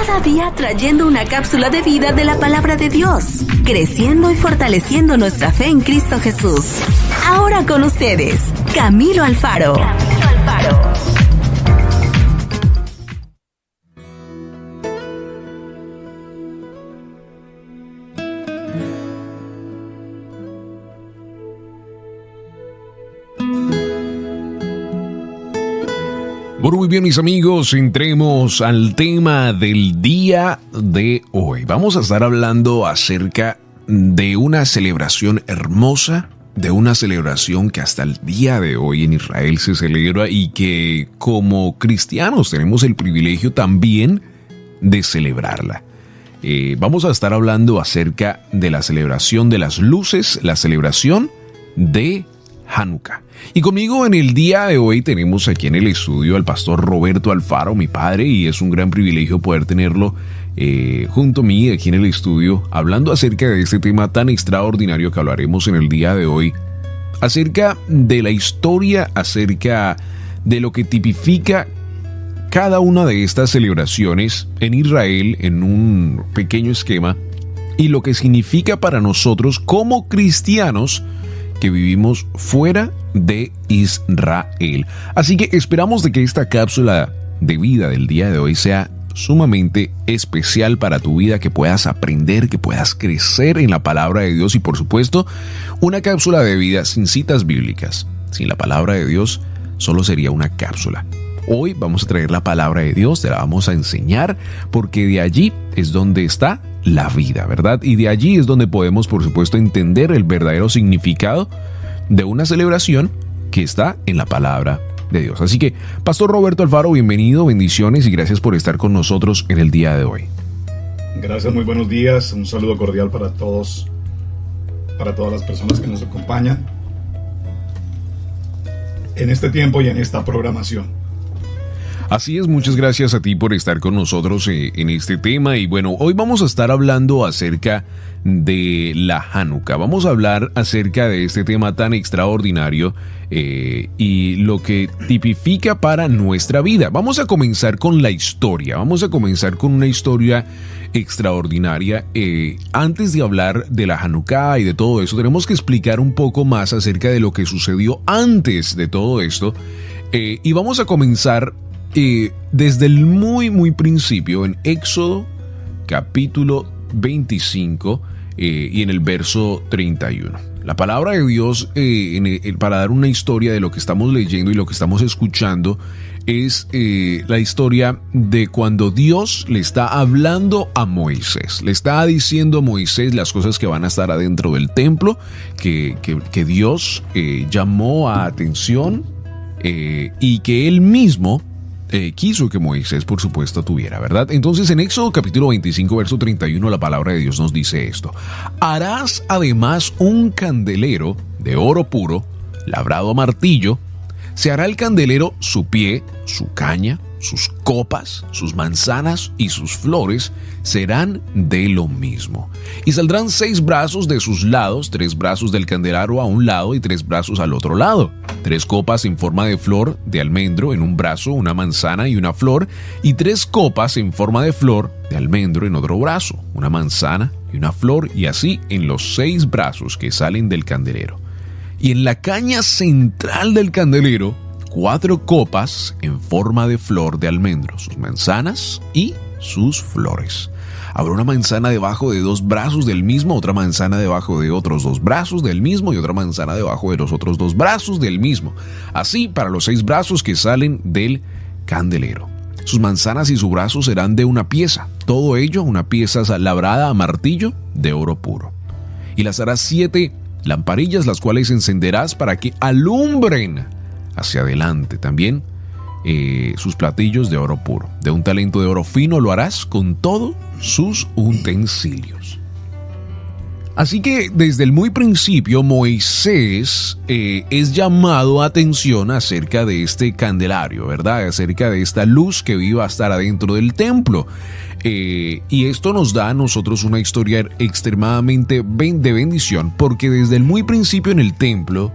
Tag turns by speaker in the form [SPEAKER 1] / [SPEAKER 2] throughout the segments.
[SPEAKER 1] cada día trayendo una cápsula de vida de la palabra de Dios, creciendo y fortaleciendo nuestra fe en Cristo Jesús. Ahora con ustedes, Camilo Alfaro.
[SPEAKER 2] Bueno, muy bien, mis amigos, entremos al tema del día de hoy. Vamos a estar hablando acerca de una celebración hermosa, de una celebración que hasta el día de hoy en Israel se celebra y que como cristianos tenemos el privilegio también de celebrarla. Vamos a estar hablando acerca de la celebración de las luces, la celebración de Hanukkah. Y conmigo en el día de hoy tenemos aquí en el estudio al pastor Roberto Alfaro, mi padre, y es un gran privilegio poder tenerlo junto a mí aquí en el estudio, hablando acerca de este tema tan extraordinario que hablaremos en el día de hoy, acerca de la historia, acerca de lo que tipifica cada una de estas celebraciones en Israel en un pequeño esquema y lo que significa para nosotros como cristianos que vivimos fuera de Israel. Así que esperamos de que esta cápsula de vida del día de hoy sea sumamente especial para tu vida, que puedas aprender, que puedas crecer en la palabra de Dios y por supuesto una cápsula de vida sin citas bíblicas. Sin la palabra de Dios solo sería una cápsula. Hoy vamos a traer la palabra de Dios, te la vamos a enseñar porque de allí es donde está la vida, ¿verdad? Y de allí es donde podemos, por supuesto, entender el verdadero significado de una celebración que está en la palabra de Dios. Así que, Pastor Roberto Alfaro, bienvenido, bendiciones y gracias por estar con nosotros en el día de hoy.
[SPEAKER 3] Gracias, muy buenos días, un saludo cordial para todos, para todas las personas que nos acompañan en este tiempo y en esta programación.
[SPEAKER 2] Así es, muchas gracias a ti por estar con nosotros en este tema y bueno, hoy vamos a estar hablando acerca de la Hanukkah. Vamos a hablar acerca de este tema tan extraordinario y lo que tipifica para nuestra vida. Vamos a comenzar con la historia, vamos a comenzar con una historia extraordinaria. Antes de hablar de la Hanukkah y de todo eso, tenemos que explicar un poco más acerca de lo que sucedió antes de todo esto y vamos a comenzar desde el muy principio en Éxodo capítulo 25 y en el verso 31. La palabra de Dios para dar una historia de lo que estamos leyendo y lo que estamos escuchando es la historia de cuando Dios le está hablando a Moisés. Le está diciendo a Moisés las cosas que van a estar adentro del templo, que Dios llamó a atención y que él mismo quiso que Moisés, por supuesto, tuviera, ¿verdad? Entonces, en Éxodo capítulo 25, verso 31, la palabra de Dios nos dice esto: harás además un candelero de oro puro, labrado a martillo. Se hará el candelero su pie, su caña, sus copas, sus manzanas y sus flores serán de lo mismo. Y saldrán 6 brazos de sus lados, 3 brazos del candelero a un lado y 3 brazos al otro lado. 3 copas en forma de flor de almendro en un brazo, una manzana y una flor, y 3 copas en forma de flor de almendro en otro brazo, una manzana y una flor, y así en los 6 brazos que salen del candelero. Y en la caña central del candelero, 4 copas en forma de flor de almendro, sus manzanas y sus flores. Habrá una manzana debajo de 2 brazos del mismo, otra manzana debajo de otros 2 brazos del mismo y otra manzana debajo de los otros 2 brazos del mismo. Así para los 6 brazos que salen del candelero. Sus manzanas y su brazo serán de una pieza, todo ello una pieza labrada a martillo de oro puro. Y las harás 7 lamparillas, las cuales encenderás para que alumbren hacia adelante. También sus platillos de oro puro. De un talento de oro fino lo harás con todos sus utensilios. Así que desde el muy principio Moisés es llamado a atención acerca de este candelario, ¿verdad? Acerca de esta luz que iba a estar adentro del templo. Y esto nos da a nosotros una historia extremadamente de bendición, porque desde el muy principio en el templo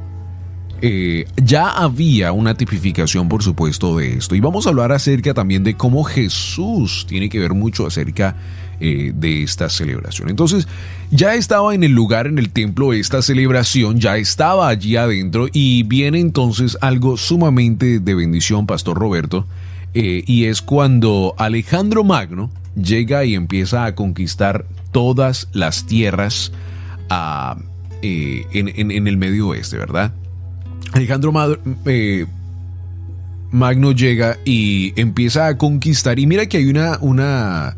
[SPEAKER 2] ya había una tipificación, por supuesto, de esto. Y vamos a hablar acerca también de cómo Jesús tiene que ver mucho acerca de esta celebración. Entonces, ya estaba en el lugar, en el templo, esta celebración, ya estaba allí adentro, y viene entonces algo sumamente de bendición, Pastor Roberto, y es cuando Alejandro Magno llega y empieza a conquistar todas las tierras en el Medio Oeste, ¿verdad? Alejandro Magno llega y empieza a conquistar, y mira que hay una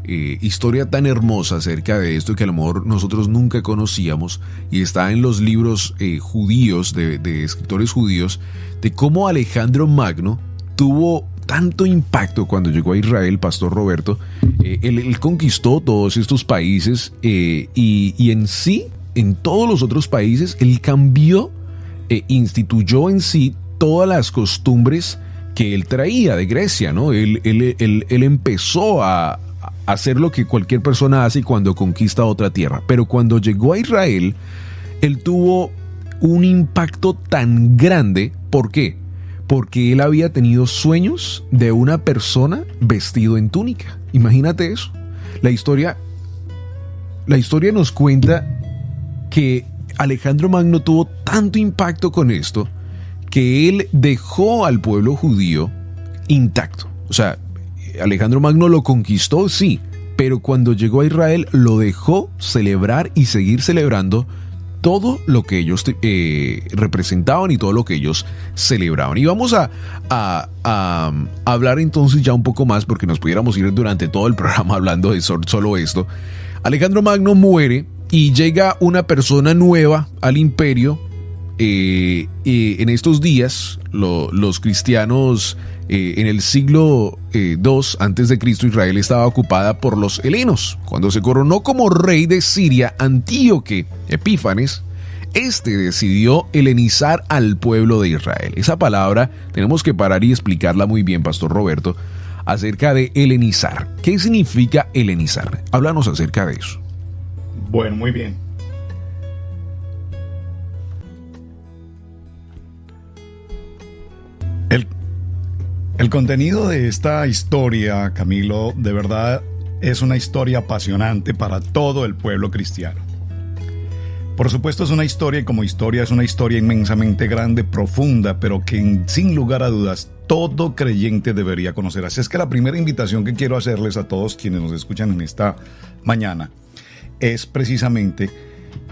[SPEAKER 2] historia tan hermosa acerca de esto que a lo mejor nosotros nunca conocíamos, y está en los libros judíos, de escritores judíos, de cómo Alejandro Magno tuvo tanto impacto cuando llegó a Israel, Pastor Roberto. Él conquistó todos estos países, y en sí, en todos los otros países, él cambió, instituyó en sí todas las costumbres que él traía de Grecia, ¿no? Él empezó a hacer lo que cualquier persona hace cuando conquista otra tierra. Pero cuando llegó a Israel, él tuvo un impacto tan grande. ¿Por qué? Porque él había tenido sueños de una persona vestido en túnica. Imagínate eso. La historia nos cuenta que Alejandro Magno tuvo tanto impacto con esto que él dejó al pueblo judío intacto. O sea, Alejandro Magno lo conquistó, sí, pero cuando llegó a Israel lo dejó celebrar y seguir celebrando todo lo que ellos representaban y todo lo que ellos celebraban. Y vamos a hablar entonces ya un poco más, porque nos pudiéramos ir durante todo el programa hablando de solo esto. Alejandro Magno muere y llega una persona nueva al imperio. En estos días, los cristianos, en el siglo II antes de Cristo, Israel estaba ocupada por los helenos. Cuando se coronó como rey de Siria Antíoco Epífanes, decidió helenizar al pueblo de Israel. Esa palabra tenemos que parar y explicarla muy bien, Pastor Roberto, acerca de helenizar. ¿Qué significa helenizar? Háblanos acerca de eso.
[SPEAKER 3] Bueno, muy bien. El contenido de esta historia, Camilo, de verdad es una historia apasionante para todo el pueblo cristiano. Por supuesto es una historia, y como historia es una historia inmensamente grande, profunda, pero que sin lugar a dudas todo creyente debería conocer. Así es que la primera invitación que quiero hacerles a todos quienes nos escuchan en esta mañana es precisamente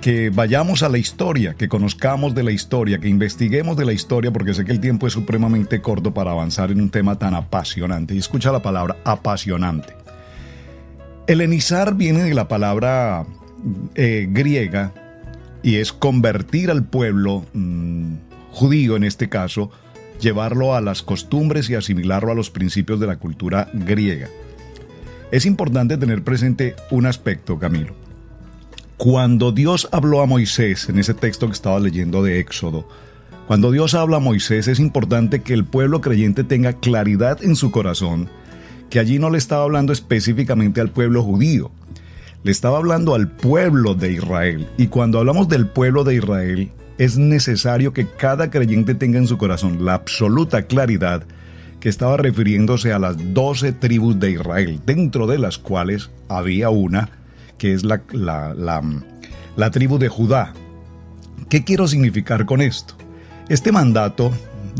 [SPEAKER 3] que vayamos a la historia, que conozcamos de la historia, que investiguemos de la historia, porque sé que el tiempo es supremamente corto para avanzar en un tema tan apasionante. Y escucha la palabra apasionante. Helenizar viene de la palabra griega, y es convertir al pueblo judío, en este caso, llevarlo a las costumbres y asimilarlo a los principios de la cultura griega. Es importante tener presente un aspecto, Camilo. Cuando Dios habló a Moisés, en ese texto que estaba leyendo de Éxodo, cuando Dios habla a Moisés, es importante que el pueblo creyente tenga claridad en su corazón, que allí no le estaba hablando específicamente al pueblo judío, le estaba hablando al pueblo de Israel. Y cuando hablamos del pueblo de Israel, es necesario que cada creyente tenga en su corazón la absoluta claridad que estaba refiriéndose a las 12 tribus de Israel, dentro de las cuales había una que es la tribu de Judá. ¿Qué quiero significar con esto? Este mandato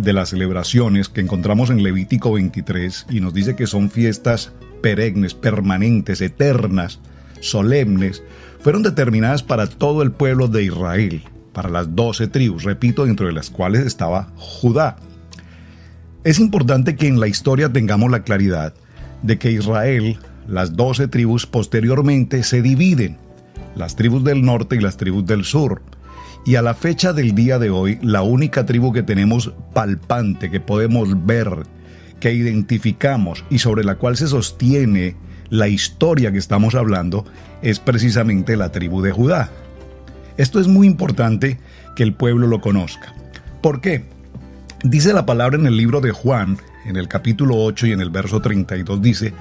[SPEAKER 3] de las celebraciones que encontramos en Levítico 23 y nos dice que son fiestas perennes, permanentes, eternas, solemnes, fueron determinadas para todo el pueblo de Israel, para las 12 tribus, repito, dentro de las cuales estaba Judá. Es importante que en la historia tengamos la claridad de que Israel, las 12 tribus posteriormente se dividen, las tribus del norte y las tribus del sur. Y a la fecha del día de hoy, la única tribu que tenemos palpante, que podemos ver, que identificamos y sobre la cual se sostiene la historia que estamos hablando, es precisamente la tribu de Judá. Esto es muy importante que el pueblo lo conozca. ¿Por qué? Dice la palabra en el libro de Juan, en el capítulo 8 y en el verso 32, dice: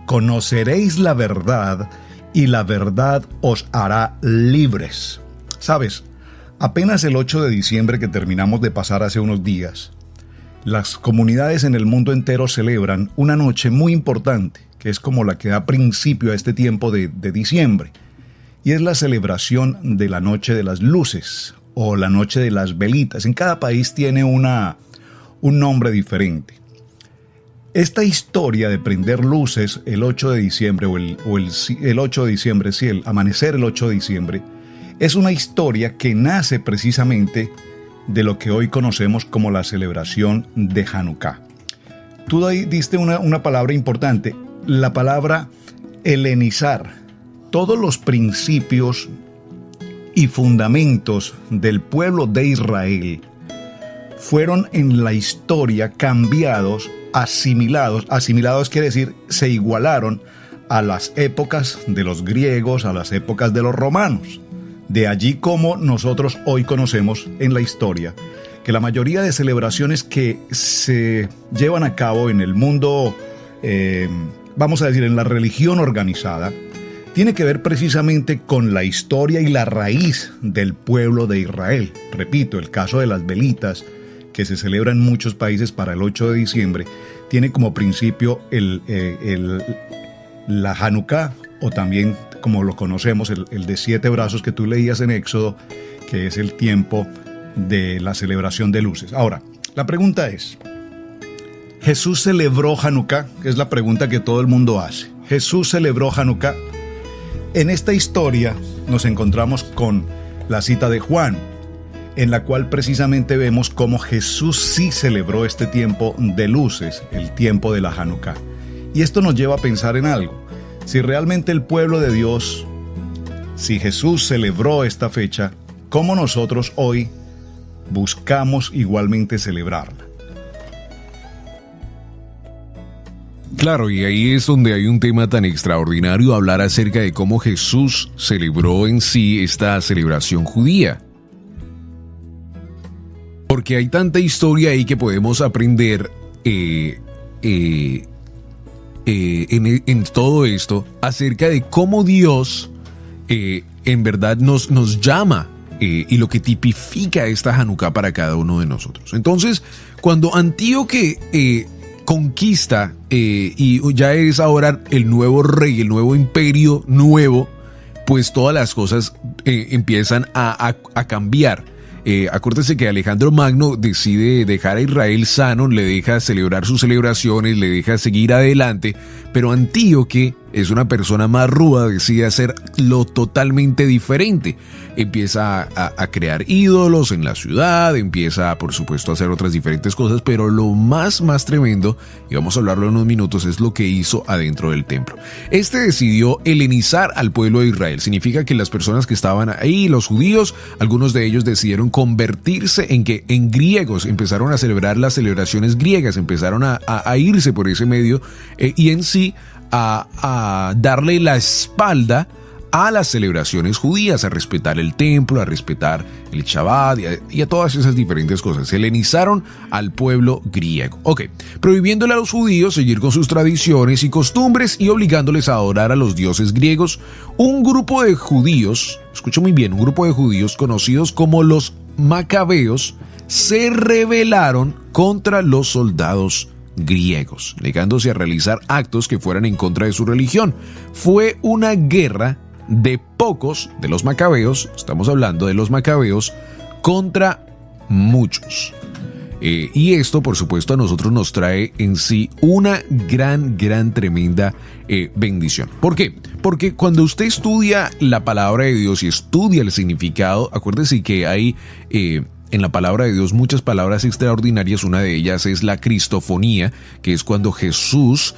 [SPEAKER 3] conoceréis la verdad y la verdad os hará libres. ¿Sabes? Apenas el 8 de diciembre que terminamos de pasar hace unos días, las comunidades en el mundo entero celebran una noche muy importante, que es como la que da principio a este tiempo de diciembre, y es la celebración de la Noche de las Luces o la Noche de las Velitas. En cada país tiene un nombre diferente. Esta historia de prender luces el 8 de diciembre el 8 de diciembre, sí, el amanecer el 8 de diciembre, es una historia que nace precisamente de lo que hoy conocemos como la celebración de Hanukkah. Tú ahí diste una palabra importante, la palabra helenizar. Todos los principios y fundamentos del pueblo de Israel fueron en la historia cambiados, asimilados quiere decir se igualaron a las épocas de los griegos, a las épocas de los romanos. De allí como nosotros hoy conocemos en la historia que la mayoría de celebraciones que se llevan a cabo en el mundo, vamos a decir, en la religión organizada, tiene que ver precisamente con la historia y la raíz del pueblo de Israel. Repito, el caso de las velitas, que se celebra en muchos países para el 8 de diciembre, tiene como principio la Hanukkah, o también como lo conocemos, el de 7 brazos que tú leías en Éxodo, que es el tiempo de la celebración de luces. Ahora, la pregunta es, ¿Jesús celebró Hanukkah? Que es la pregunta que todo el mundo hace. ¿Jesús celebró Hanukkah? En esta historia nos encontramos con la cita de Juan, en la cual precisamente vemos cómo Jesús sí celebró este tiempo de luces, el tiempo de la Hanukkah. Y esto nos lleva a pensar en algo. Si realmente el pueblo de Dios, si Jesús celebró esta fecha, ¿cómo nosotros hoy buscamos igualmente celebrarla?
[SPEAKER 2] Claro, y ahí es donde hay un tema tan extraordinario, hablar acerca de cómo Jesús celebró en sí esta celebración judía. Porque hay tanta historia ahí que podemos aprender en todo esto acerca de cómo Dios en verdad nos llama y lo que tipifica esta Hanukkah para cada uno de nosotros. Entonces, cuando Antíoque conquista y ya es ahora el nuevo rey, el nuevo imperio nuevo, pues todas las cosas empiezan a cambiar. Acuérdese que Alejandro Magno decide dejar a Israel sano, le deja celebrar sus celebraciones, le deja seguir adelante, pero Antíoque es una persona más ruda, decide hacerlo totalmente diferente. Empieza a crear ídolos en la ciudad, empieza por supuesto a hacer otras diferentes cosas, pero lo más tremendo, y vamos a hablarlo en unos minutos, es lo que hizo adentro del templo. Decidió helenizar al pueblo de Israel. Significa que las personas que estaban ahí, los judíos, algunos de ellos decidieron convertirse en griegos, empezaron a celebrar las celebraciones griegas, empezaron a irse por ese medio y en sí a darle la espalda a las celebraciones judías, a respetar el templo, a respetar el Shabbat y a todas esas diferentes cosas. Helenizaron al pueblo griego. Prohibiéndole a los judíos seguir con sus tradiciones y costumbres y obligándoles a adorar a los dioses griegos, un grupo de judíos, escucha muy bien, un grupo de judíos conocidos como los macabeos, se rebelaron contra los soldados griegos, negándose a realizar actos que fueran en contra de su religión. Fue una guerra de pocos de los macabeos, estamos hablando de los macabeos, contra muchos. Y esto, por supuesto, a nosotros nos trae en sí una gran, tremenda bendición. ¿Por qué? Porque cuando usted estudia la palabra de Dios y estudia el significado, acuérdese que hay en la palabra de Dios muchas palabras extraordinarias. Una de ellas es la cristofonía, que es cuando Jesús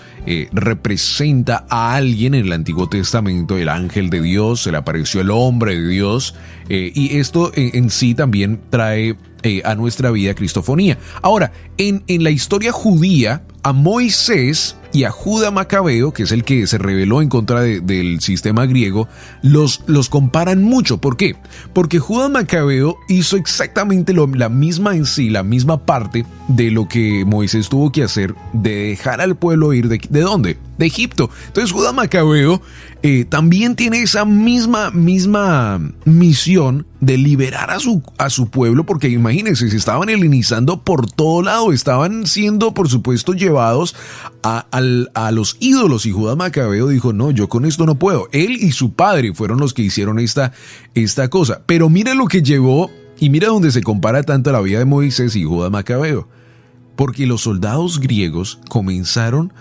[SPEAKER 2] representa a alguien en el Antiguo Testamento, el ángel de Dios, se le apareció el hombre de Dios, y esto en sí también trae a nuestra vida cristofonía. Ahora, en la historia judía, a Moisés y a Judá Macabeo, que es el que se rebeló en contra del sistema griego, los comparan mucho. ¿Por qué? Porque Judá Macabeo hizo exactamente la misma en sí, la misma parte de lo que Moisés tuvo que hacer, de dejar al pueblo ir. ¿De dónde? De Egipto. Entonces Judá Macabeo también tiene esa misma misión de liberar a su pueblo, porque imagínense, se estaban helenizando por todo lado, estaban siendo por supuesto llevados a los ídolos, y Judá Macabeo dijo: no, yo con esto no puedo. Él y su padre fueron los que hicieron esta cosa, pero mira lo que llevó, y mira donde se compara tanto la vida de Moisés y Judá Macabeo, porque los soldados griegos comenzaron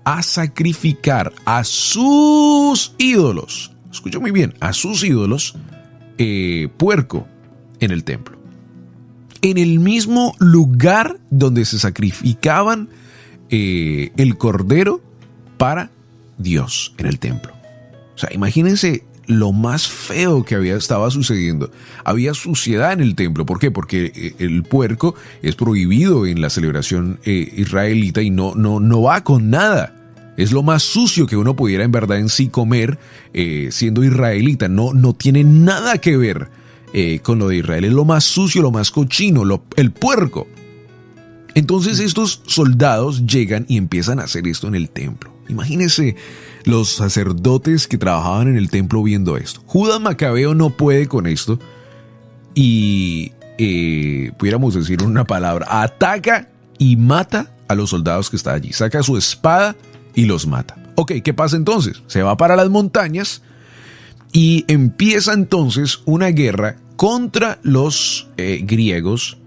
[SPEAKER 2] a sacrificar a sus ídolos, escucha muy bien, a sus ídolos, puerco en el templo, en el mismo lugar donde se sacrificaban el cordero para Dios, en el templo. O sea, imagínense lo más feo que estaba sucediendo. Había suciedad en el templo. ¿Por qué? Porque el puerco es prohibido en la celebración israelita y no va con nada. Es lo más sucio que uno pudiera en verdad en sí comer siendo israelita. No tiene nada que ver con lo de Israel. Es lo más sucio, lo más cochino, el puerco. Entonces estos soldados llegan y empiezan a hacer esto en el templo. Imagínense los sacerdotes que trabajaban en el templo viendo esto. Judá Macabeo no puede con esto y pudiéramos decir una palabra: ataca y mata a los soldados que están allí. Saca su espada y los mata. Ok, ¿qué pasa entonces? Se va para las montañas y empieza entonces una guerra contra los griegos.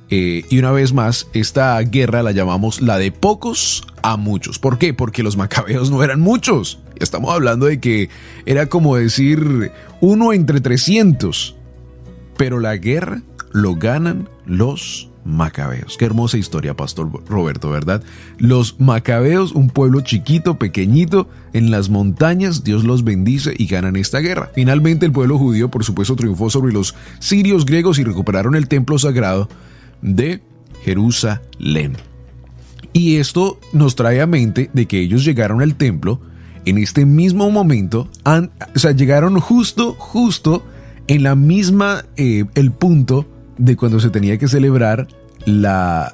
[SPEAKER 2] Y una vez más, esta guerra la llamamos la de pocos a muchos. ¿Por qué? Porque los macabeos no eran muchos. Estamos hablando de que era como decir 1 entre 300. Pero la guerra lo ganan los macabeos. Qué hermosa historia, Pastor Roberto, ¿verdad? Los macabeos, un pueblo chiquito, pequeñito, en las montañas, Dios los bendice y ganan esta guerra. Finalmente el pueblo judío, por supuesto, triunfó sobre los sirios griegos y recuperaron el templo sagrado de Jerusalén. Y esto nos trae a mente de que ellos llegaron al templo en este mismo momento, o sea, llegaron justo en la misma, el punto de cuando se tenía que celebrar la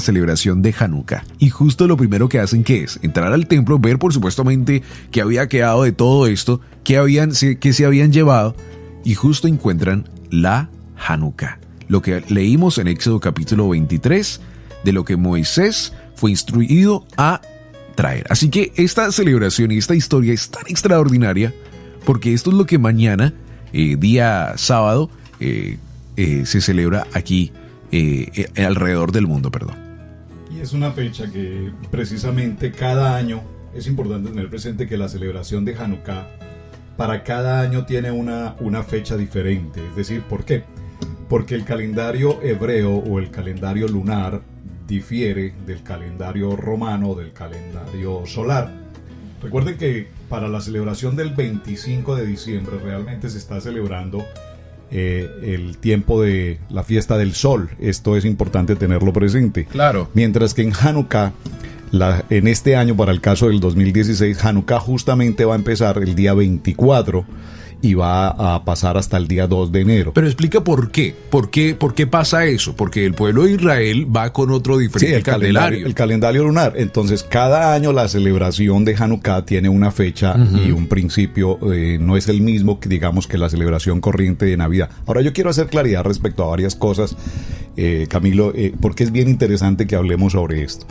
[SPEAKER 2] celebración de Hanukkah. Y justo lo primero que hacen, ¿qué es? Entrar al templo, ver por supuestamente qué había quedado de todo esto, qué se habían llevado, y justo encuentran la Hanukkah. Lo que leímos en Éxodo capítulo 23, de lo que Moisés fue instruido a traer. Así que esta celebración y esta historia es tan extraordinaria, porque esto es lo que mañana, día sábado, se celebra aquí alrededor del mundo, perdón.
[SPEAKER 3] Y es una fecha que precisamente cada año es importante tener presente que la celebración de Hanukkah para cada año tiene una fecha diferente. Es decir, ¿por qué? Porque el calendario hebreo o el calendario lunar difiere del calendario romano, del calendario solar. Recuerden que para la celebración del 25 de diciembre realmente se está celebrando el tiempo de la fiesta del sol. Esto es importante tenerlo presente.
[SPEAKER 2] Claro.
[SPEAKER 3] Mientras que en Hanukkah, en este año, para el caso del 2016, Hanukkah justamente va a empezar el día 24 y va a pasar hasta el día 2 de enero.
[SPEAKER 2] Pero explica por qué. ¿Por qué pasa eso? Porque el pueblo de Israel va con otro diferente calendario.
[SPEAKER 3] El calendario lunar. Entonces, cada año la celebración de Hanukkah tiene una fecha y un principio. No es el mismo que, digamos, que la celebración corriente de Navidad. Ahora, yo quiero hacer claridad respecto a varias cosas, Camilo, porque es bien interesante que hablemos sobre esto.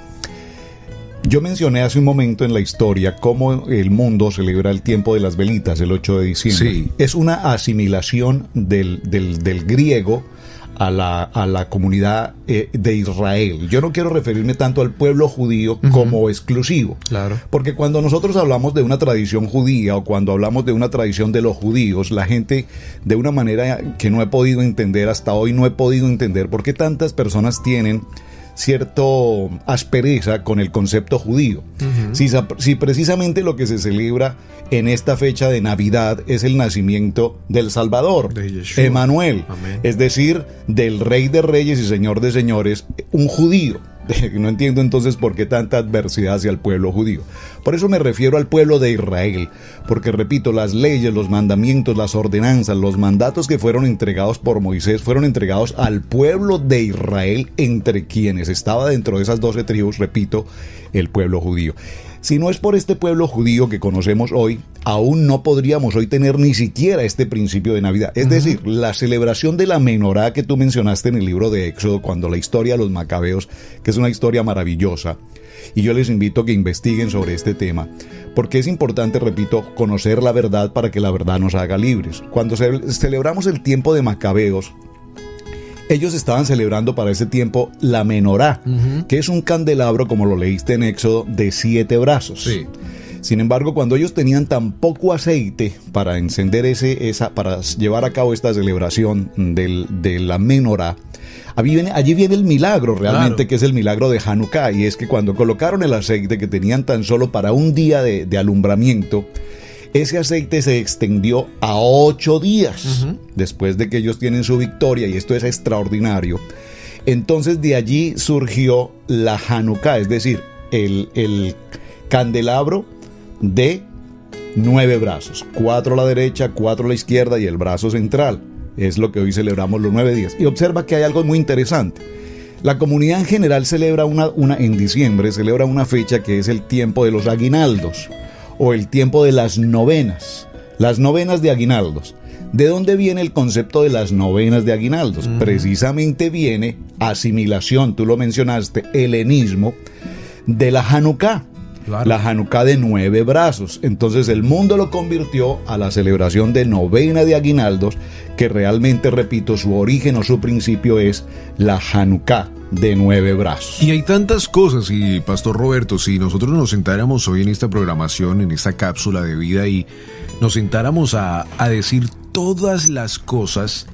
[SPEAKER 3] Yo mencioné hace un momento en la historia cómo el mundo celebra el tiempo de las velitas, el 8 de diciembre.
[SPEAKER 2] Sí.
[SPEAKER 3] Es una asimilación del griego a la comunidad de Israel. Yo no quiero referirme tanto al pueblo judío como exclusivo.
[SPEAKER 2] Claro.
[SPEAKER 3] Porque cuando nosotros hablamos de una tradición judía o cuando hablamos de una tradición de los judíos, la gente, de una manera que no he podido entender hasta hoy, no he podido entender por qué tantas personas tienen cierto aspereza con el concepto judío. Si precisamente lo que se celebra en esta fecha de Navidad es el nacimiento del Salvador,
[SPEAKER 2] de Yeshua,
[SPEAKER 3] Emanuel,
[SPEAKER 2] amén,
[SPEAKER 3] es decir, del Rey de Reyes y Señor de Señores, un judío. No entiendo entonces por qué tanta adversidad hacia el pueblo judío. Por eso me refiero al pueblo de Israel, porque repito, las leyes, los mandamientos, las ordenanzas, los mandatos que fueron entregados por Moisés fueron entregados al pueblo de Israel, entre quienes estaba dentro de esas 12 tribus, repito, el pueblo judío. Si no es por este pueblo judío que conocemos hoy, aún no podríamos hoy tener ni siquiera este principio de Navidad. Es decir, la celebración de la menorá que tú mencionaste en el libro de Éxodo, cuando la historia de los macabeos, que es una historia maravillosa, y yo les invito a que investiguen sobre este tema, porque es importante, repito, conocer la verdad para que la verdad nos haga libres. Cuando celebramos el tiempo de macabeos, ellos estaban celebrando para ese tiempo la menorá, que es un candelabro, como lo leíste en Éxodo, de 7 brazos. Sí. Sin embargo, cuando ellos tenían tan poco aceite para encender para llevar a cabo esta celebración de la menorá, allí viene el milagro realmente, claro, que es el milagro de Hanukkah, y es que cuando colocaron el aceite que tenían tan solo para un día de alumbramiento, ese aceite se extendió a 8 días después de que ellos tienen su victoria, y esto es extraordinario. Entonces de allí surgió la Hanukkah, es decir, el candelabro de 9 brazos, 4 a la derecha, 4 a la izquierda y el brazo central. Es lo que hoy celebramos los 9 días. Y observa que hay algo muy interesante. La comunidad en general celebra en diciembre, celebra una fecha que es el tiempo de los aguinaldos, o el tiempo de las novenas de aguinaldos. ¿De dónde viene el concepto de las novenas de aguinaldos? Precisamente viene asimilación, tú lo mencionaste, helenismo, de la Hanukkah. Claro. La Hanukkah de 9 brazos. Entonces el mundo lo convirtió a la celebración de novena de aguinaldos, que realmente, repito, su origen o su principio es la Hanukkah de 9 brazos.
[SPEAKER 2] Y hay tantas cosas, y Pastor Roberto, si nosotros nos sentáramos hoy en esta programación, en esta cápsula de vida, y nos sentáramos a decir todas las cosas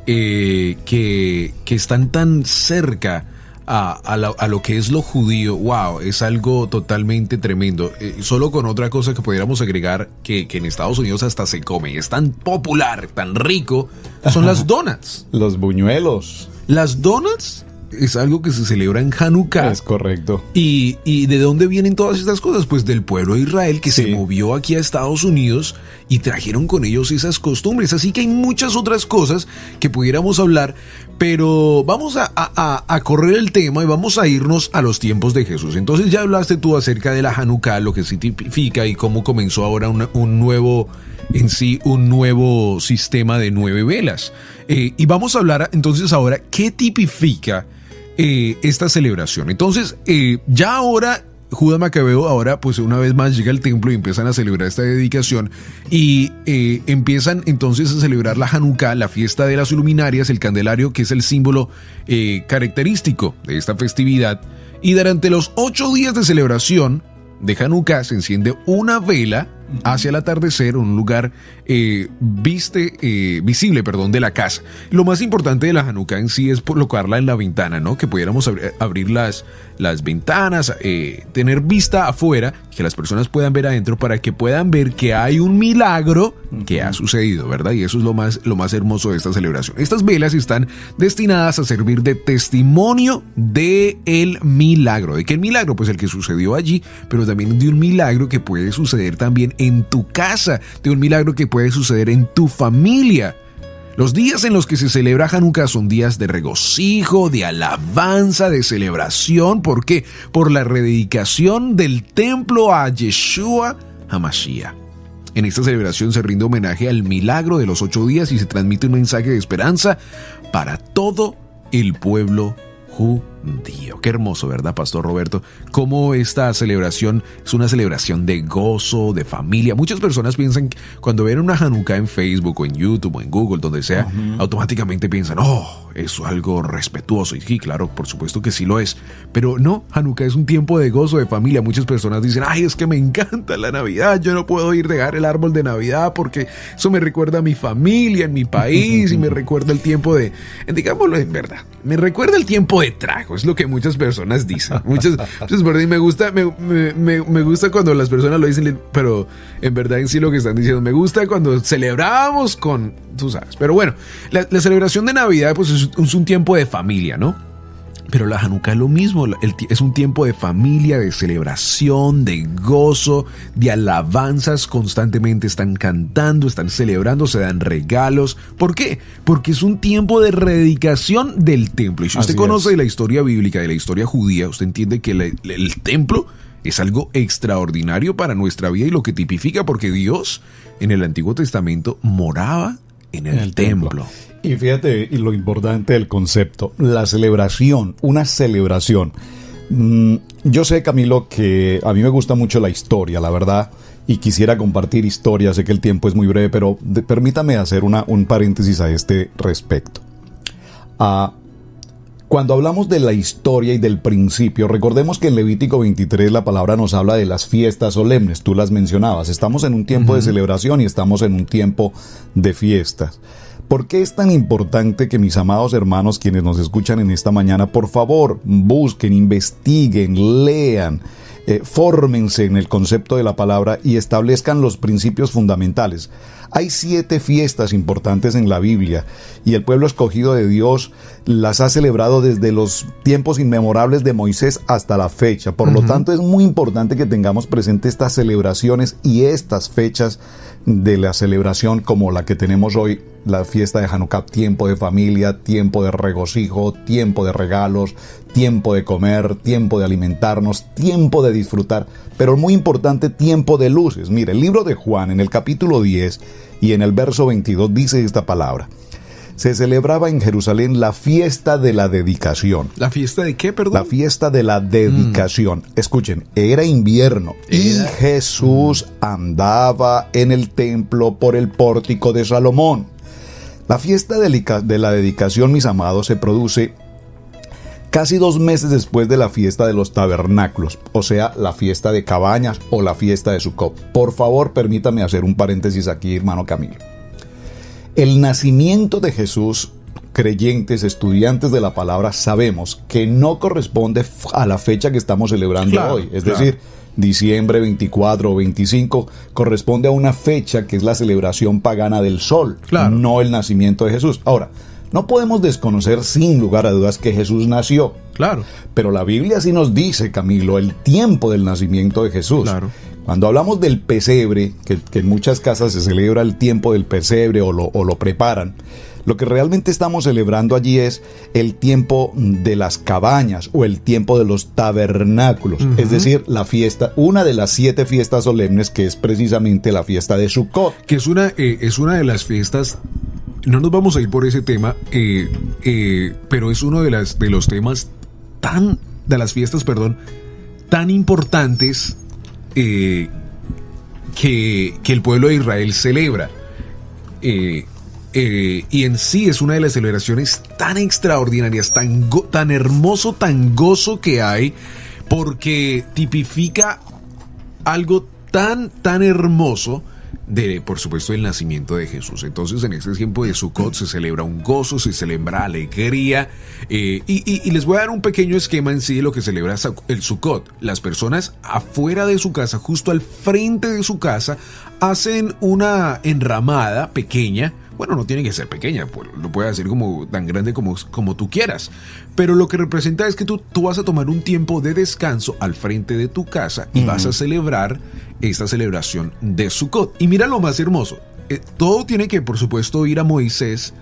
[SPEAKER 2] que están tan cerca a lo que es lo judío, wow, es algo totalmente tremendo. Solo con otra cosa que pudiéramos agregar, que en Estados Unidos hasta se come, es tan popular, tan rico, son las donuts.
[SPEAKER 3] Los buñuelos.
[SPEAKER 2] Las donuts es algo que se celebra en Hanukkah.
[SPEAKER 3] Es correcto.
[SPEAKER 2] ¿Y de dónde vienen todas estas cosas? Pues del pueblo de Israel, que se movió aquí a Estados Unidos y trajeron con ellos esas costumbres. Así que hay muchas otras cosas que pudiéramos hablar, pero vamos a correr el tema y vamos a irnos a los tiempos de Jesús. Entonces ya hablaste tú acerca de la Hanukkah, lo que significa y cómo comenzó ahora un nuevo sistema de 9 velas. Y vamos a hablar entonces ahora qué tipifica esta celebración. Entonces, ya ahora Judá Macabeo ahora pues una vez más llega al templo y empiezan a celebrar esta dedicación y empiezan entonces a celebrar la Hanukkah, la fiesta de las luminarias, el candelario, que es el símbolo característico de esta festividad. Y durante los 8 días de celebración de Hanukkah se enciende una vela hacia el atardecer, un lugar visible de la casa. Lo más importante de la Hanukkah en sí es colocarla en la ventana, ¿no? Que pudiéramos abrir las ventanas, tener vista afuera, que las personas puedan ver adentro para que puedan ver que hay un milagro que ha sucedido, ¿verdad? Y eso es lo más hermoso de esta celebración. Estas velas están destinadas a servir de testimonio del milagro. ¿De qué milagro? Pues el que sucedió allí, pero también de un milagro que puede suceder también en tu casa, de un milagro que puede suceder en tu familia. Los días en los que se celebra Hanukkah son días de regocijo, de alabanza, de celebración. ¿Por qué? Por la rededicación del templo a Yeshua HaMashiach. En esta celebración se rinde homenaje al milagro de los 8 días y se transmite un mensaje de esperanza para todo el pueblo judío. Qué hermoso, ¿verdad, Pastor Roberto? Cómo esta celebración es una celebración de gozo, de familia. Muchas personas piensan que cuando ven una Hanukkah en Facebook o en YouTube o en Google, donde sea, automáticamente piensan, eso es algo respetuoso. Y sí, claro, por supuesto que sí lo es. Pero no, Hanukkah es un tiempo de gozo, de familia. Muchas personas dicen, es que me encanta la Navidad. Yo no puedo ir a dejar el árbol de Navidad porque eso me recuerda a mi familia, en mi país, y me recuerda el tiempo digámoslo en verdad, me recuerda el tiempo de trago. Es lo que muchas personas dicen. Muchas personas, y me gusta cuando las personas lo dicen, pero en verdad en sí lo que están diciendo, me gusta cuando celebrábamos tú sabes. Pero bueno, la celebración de Navidad pues es un tiempo de familia, ¿no? Pero la Hanukkah es lo mismo, es un tiempo de familia, de celebración, de gozo, de alabanzas, constantemente están cantando, están celebrando, se dan regalos. ¿Por qué? Porque es un tiempo de rededicación del templo. Y si usted conoce de la historia bíblica, de la historia judía, usted entiende que el templo es algo extraordinario para nuestra vida y lo que tipifica, porque Dios en el Antiguo Testamento moraba en el templo.
[SPEAKER 3] Y fíjate y lo importante del concepto, la celebración, una celebración. Yo sé, Camilo, que a mí me gusta mucho la historia, la verdad, y quisiera compartir historia. Sé que el tiempo es muy breve, pero permítame hacer un paréntesis a este respecto. Cuando hablamos de la historia y del principio, recordemos que en Levítico 23 la palabra nos habla de las fiestas solemnes, tú las mencionabas. Estamos en un tiempo de celebración y estamos en un tiempo de fiestas. ¿Por qué es tan importante que mis amados hermanos, quienes nos escuchan en esta mañana, por favor, busquen, investiguen, lean, fórmense en el concepto de la palabra y establezcan los principios fundamentales? Hay 7 fiestas importantes en la Biblia y el pueblo escogido de Dios las ha celebrado desde los tiempos inmemorables de Moisés hasta la fecha. Por lo tanto, es muy importante que tengamos presente estas celebraciones y estas fechas de la celebración como la que tenemos hoy, la fiesta de Hanukkah, tiempo de familia, tiempo de regocijo, tiempo de regalos, tiempo de comer, tiempo de alimentarnos, tiempo de disfrutar, pero muy importante, tiempo de luces. Mire, el libro de Juan en el capítulo 10 y en el verso 22 dice esta palabra: se celebraba en Jerusalén la fiesta de la dedicación.
[SPEAKER 2] ¿La fiesta de qué, perdón?
[SPEAKER 3] La fiesta de la dedicación. Escuchen, era invierno y Jesús andaba en el templo por el pórtico de Salomón. La fiesta de la dedicación, mis amados, se produce casi 2 meses después de la fiesta de los tabernáculos, o sea, la fiesta de cabañas o la fiesta de Sucot. Por favor, permítame hacer un paréntesis aquí, hermano Camilo. El nacimiento de Jesús, creyentes, estudiantes de la palabra, sabemos que no corresponde a la fecha que estamos celebrando hoy. Es decir, diciembre 24 o 25 corresponde a una fecha que es la celebración pagana del sol, no el nacimiento de Jesús. Ahora, no podemos desconocer sin lugar a dudas que Jesús nació. Claro. Pero la Biblia sí nos dice, Camilo, el tiempo del nacimiento de Jesús. Claro. Cuando hablamos del pesebre, que en muchas casas se celebra el tiempo del pesebre o lo preparan, lo que realmente estamos celebrando allí es el tiempo de las cabañas o el tiempo de los tabernáculos. Es decir, la fiesta, una de las 7 fiestas solemnes, que es precisamente la fiesta de Sucot.
[SPEAKER 2] Que es una de las fiestas. No nos vamos a ir por ese tema, pero es uno de los temas de las fiestas, tan importantes que el pueblo de Israel celebra. Y en sí es una de las celebraciones tan extraordinarias, tan hermoso, tan gozo que hay, porque tipifica algo tan hermoso de, por supuesto, el nacimiento de Jesús. Entonces, en este tiempo de Sukkot se celebra un gozo, se celebra alegría, y les voy a dar un pequeño esquema en sí de lo que celebra el Sukkot. Las personas afuera de su casa, justo al frente de su casa, hacen una enramada pequeña. Bueno, no tiene que ser pequeña, pues, lo puedes hacer como tan grande como tú quieras. Pero lo que representa es que tú vas a tomar un tiempo de descanso al frente de tu casa y vas a celebrar esta celebración de Sukkot. Y mira lo más hermoso. Todo tiene que, por supuesto, ir a Moisés,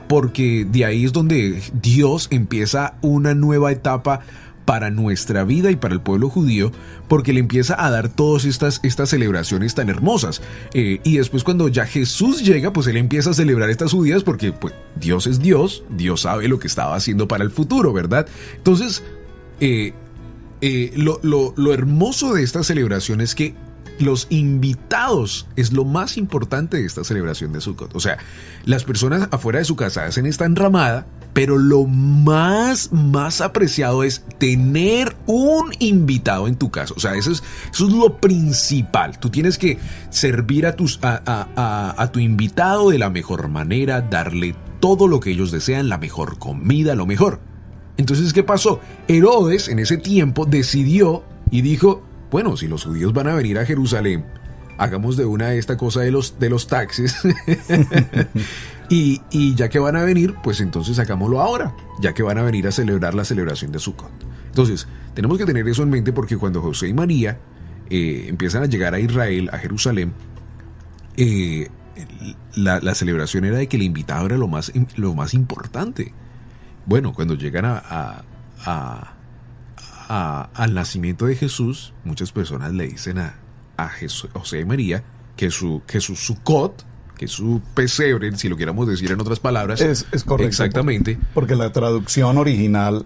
[SPEAKER 2] porque de ahí es donde Dios empieza una nueva etapa para nuestra vida y para el pueblo judío, porque le empieza a dar todas estas celebraciones tan hermosas. Y después, cuando ya Jesús llega, pues él empieza a celebrar estas judías, porque pues Dios es Dios, Dios sabe lo que estaba haciendo para el futuro, ¿verdad? Entonces, lo hermoso de esta celebración es que los invitados es lo más importante de esta celebración de Sukkot. O sea, las personas afuera de su casa hacen esta enramada, pero lo más apreciado es tener un invitado en tu casa. O sea, eso es lo principal. Tú tienes que servir a tu invitado de la mejor manera, darle todo lo que ellos desean, la mejor comida, lo mejor. Entonces, ¿qué pasó? Herodes en ese tiempo decidió y dijo: bueno, si los judíos van a venir a Jerusalén, hagamos de una esta cosa de los taxis Y ya que van a venir, pues entonces hagámoslo ahora, ya que van a venir a celebrar la celebración de Sukkot. Entonces, tenemos que tener eso en mente porque cuando José y María empiezan a llegar a Israel, a Jerusalén, la celebración era de que el invitado era lo más importante. Bueno, cuando llegan al nacimiento de Jesús, muchas personas le dicen a José y María que su Sukkot, que es su pesebre, si lo queramos decir en otras palabras.
[SPEAKER 3] Es correcto.
[SPEAKER 2] Exactamente.
[SPEAKER 3] Porque la traducción original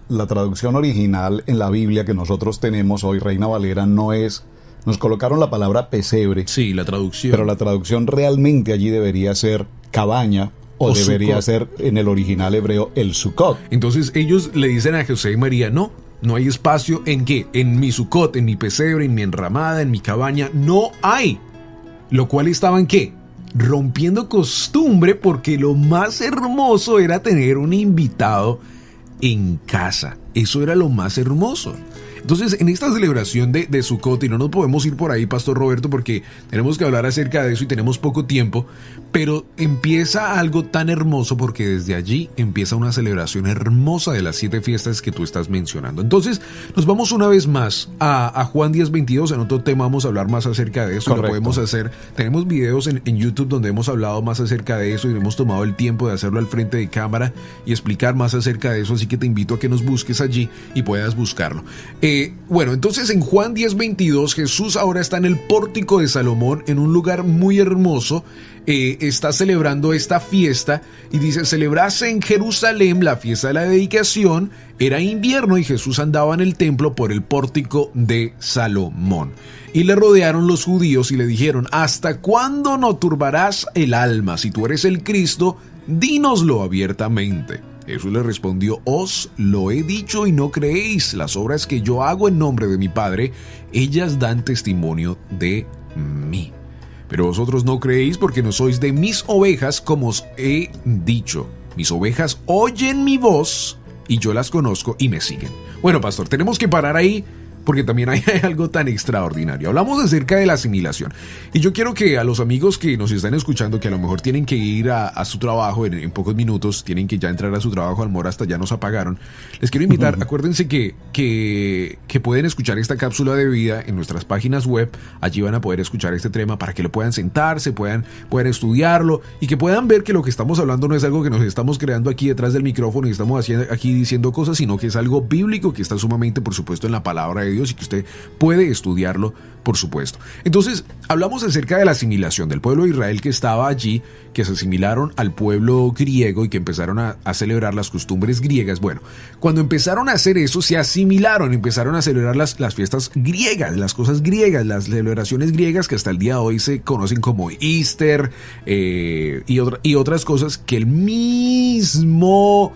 [SPEAKER 3] en la Biblia que nosotros tenemos hoy, Reina Valera, no es... Nos colocaron la palabra pesebre.
[SPEAKER 2] Sí, la traducción.
[SPEAKER 3] Pero la traducción realmente allí debería ser cabaña o debería ser en el original hebreo el Sukkot.
[SPEAKER 2] Entonces ellos le dicen a José y María, no hay espacio. ¿En qué? En mi Sukkot, en mi pesebre, en mi enramada, en mi cabaña, no hay. Lo cual estaba en qué? Rompiendo costumbre, porque lo más hermoso era tener un invitado en casa. Eso era lo más hermoso. Entonces, en esta celebración de Sukkot, y no nos podemos ir por ahí, Pastor Roberto, porque tenemos que hablar acerca de eso y tenemos poco tiempo, pero empieza algo tan hermoso porque desde allí empieza una celebración hermosa de las 7 fiestas que tú estás mencionando. Entonces, nos vamos una vez más a Juan 10:22. En otro tema vamos a hablar más acerca de eso. Correcto. Lo podemos hacer. Tenemos videos en YouTube donde hemos hablado más acerca de eso y hemos tomado el tiempo de hacerlo al frente de cámara y explicar más acerca de eso, así que te invito a que nos busques allí y puedas buscarlo. Bueno, entonces en Juan 10:22 Jesús ahora está en el pórtico de Salomón, en un lugar muy hermoso. Está celebrando esta fiesta y dice: celebrase en Jerusalén la fiesta de la dedicación. Era invierno y Jesús andaba en el templo por el pórtico de Salomón. Y le rodearon los judíos y le dijeron: ¿hasta cuándo no turbarás el alma? Si tú eres el Cristo, dínoslo abiertamente. Jesús le respondió: os lo he dicho y no creéis. Las obras que yo hago en nombre de mi Padre, ellas dan testimonio de mí. Pero vosotros no creéis porque no sois de mis ovejas, como os he dicho. Mis ovejas oyen mi voz y yo las conozco y me siguen. Bueno, pastor, tenemos que parar ahí porque también hay algo tan extraordinario. Hablamos acerca de la asimilación. Y yo quiero que a los amigos que nos están escuchando, que a lo mejor tienen que ir a su trabajo en pocos minutos, tienen que ya entrar a su trabajo, Almor, hasta ya nos apagaron, les quiero invitar, acuérdense que pueden escuchar esta cápsula de vida en nuestras páginas web. Allí van a poder escuchar este tema para que lo puedan sentarse, puedan estudiarlo y que puedan ver que lo que estamos hablando no es algo que nos estamos creando aquí detrás del micrófono y estamos aquí diciendo cosas, sino que es algo bíblico que está sumamente, por supuesto, en la palabra de Dios y que usted puede estudiarlo, por supuesto. Entonces, hablamos acerca de la asimilación del pueblo de Israel que estaba allí, que se asimilaron al pueblo griego y que empezaron a celebrar las costumbres griegas. Bueno, cuando empezaron a hacer eso, se asimilaron, empezaron a celebrar las fiestas griegas, las cosas griegas, las celebraciones griegas que hasta el día de hoy se conocen como Easter y otras cosas que el mismo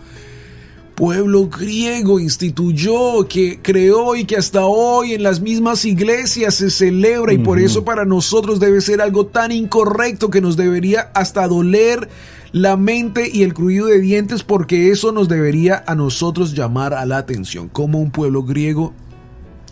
[SPEAKER 2] pueblo griego instituyó, que creó y que hasta hoy en las mismas iglesias se celebra, y por eso para nosotros debe ser algo tan incorrecto que nos debería hasta doler la mente y el crujido de dientes, porque eso nos debería a nosotros llamar a la atención. Como un pueblo griego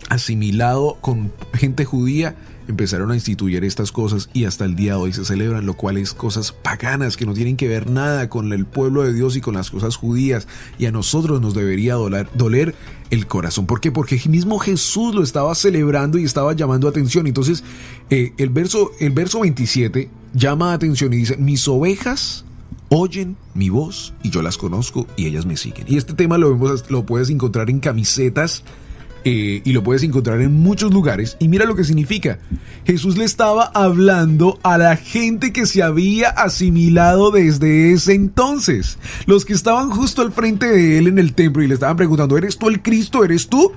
[SPEAKER 2] asimilado con gente judía empezaron a instituir estas cosas y hasta el día de hoy se celebran, lo cual es cosas paganas que no tienen que ver nada con el pueblo de Dios y con las cosas judías, y a nosotros nos debería doler el corazón. ¿Por qué? Porque mismo Jesús lo estaba celebrando y estaba llamando atención. Entonces el verso 27 llama atención y dice: mis ovejas oyen mi voz y yo las conozco y ellas me siguen. Y este tema lo puedes encontrar en camisetas y lo puedes encontrar en muchos lugares. Y mira lo que significa. Jesús le estaba hablando a la gente que se había asimilado desde ese entonces, los que estaban justo al frente de él en el templo y le estaban preguntando: ¿eres tú el Cristo? ¿Eres tú?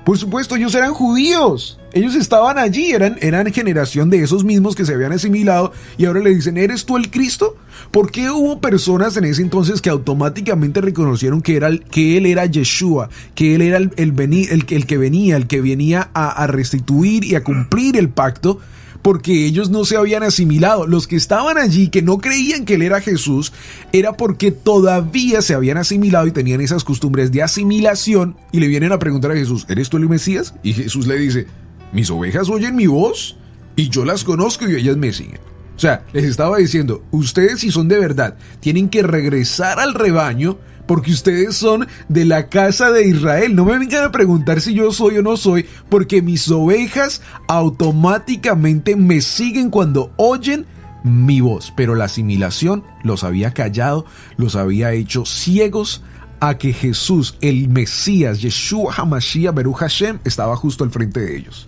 [SPEAKER 2] Por supuesto, ellos eran judíos, ellos estaban allí, eran generación de esos mismos que se habían asimilado, y ahora le dicen: ¿eres tú el Cristo? ¿Por qué hubo personas en ese entonces que automáticamente reconocieron que él era Yeshua, que él era el que venía a restituir y a cumplir el pacto? Porque ellos no se habían asimilado. Los que estaban allí, que no creían que él era Jesús, era porque todavía se habían asimilado y tenían esas costumbres de asimilación, y le vienen a preguntar a Jesús: ¿eres tú el Mesías? Y Jesús le dice: mis ovejas oyen mi voz y yo las conozco y ellas me siguen. O sea, les estaba diciendo, ustedes si son de verdad, tienen que regresar al rebaño porque ustedes son de la casa de Israel. No me vengan a preguntar si yo soy o no soy, porque mis ovejas automáticamente me siguen cuando oyen mi voz. Pero la asimilación los había callado, los había hecho ciegos a que Jesús, el Mesías, Yeshua HaMashiach Beruch Hashem, estaba justo al frente de ellos.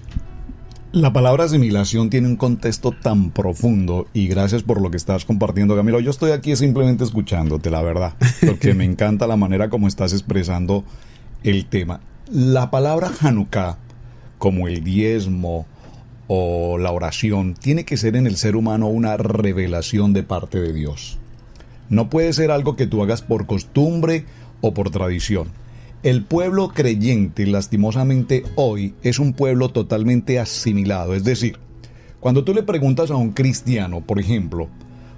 [SPEAKER 3] La palabra asimilación tiene un contexto tan profundo y gracias por lo que estás compartiendo, Camilo. Yo estoy aquí simplemente escuchándote, la verdad, porque me encanta la manera como estás expresando el tema. La palabra Hanukkah, como el diezmo o la oración, tiene que ser en el ser humano una revelación de parte de Dios. No puede ser algo que tú hagas por costumbre o por tradición. El pueblo creyente, lastimosamente hoy, es un pueblo totalmente asimilado. Es decir, cuando tú le preguntas a un cristiano, por ejemplo,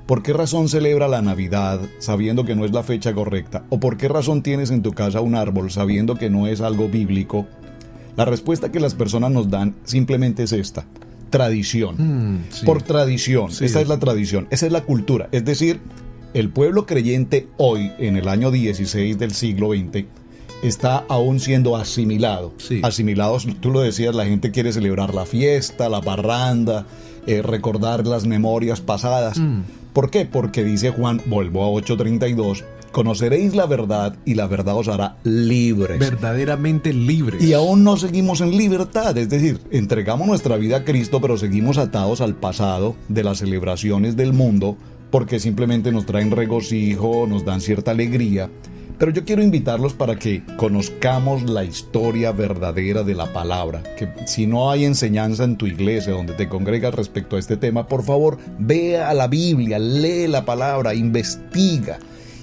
[SPEAKER 3] ¿por qué razón celebra la Navidad sabiendo que no es la fecha correcta? ¿O por qué razón tienes en tu casa un árbol sabiendo que no es algo bíblico? La respuesta que las personas nos dan simplemente es esta: tradición.
[SPEAKER 2] Sí.
[SPEAKER 3] Por tradición.
[SPEAKER 2] Sí.
[SPEAKER 3] Esta es la tradición, esa es la cultura. Es decir, el pueblo creyente hoy, en el año 16 del siglo XX, está aún siendo asimilado.
[SPEAKER 2] Sí.
[SPEAKER 3] Asimilados, tú lo decías, la gente quiere celebrar la fiesta, la parranda, recordar las memorias pasadas. ¿Por qué? Porque dice Juan, vuelvo a 8:32, conoceréis la verdad y la verdad os hará libres.
[SPEAKER 2] Verdaderamente libres.
[SPEAKER 3] Y aún no seguimos en libertad, es decir, entregamos nuestra vida a Cristo, pero seguimos atados al pasado de las celebraciones del mundo, porque simplemente nos traen regocijo, nos dan cierta alegría. Pero yo quiero invitarlos para que conozcamos la historia verdadera de la palabra. Que si no hay enseñanza en tu iglesia donde te congregas respecto a este tema, por favor, ve a la Biblia, lee la palabra, investiga.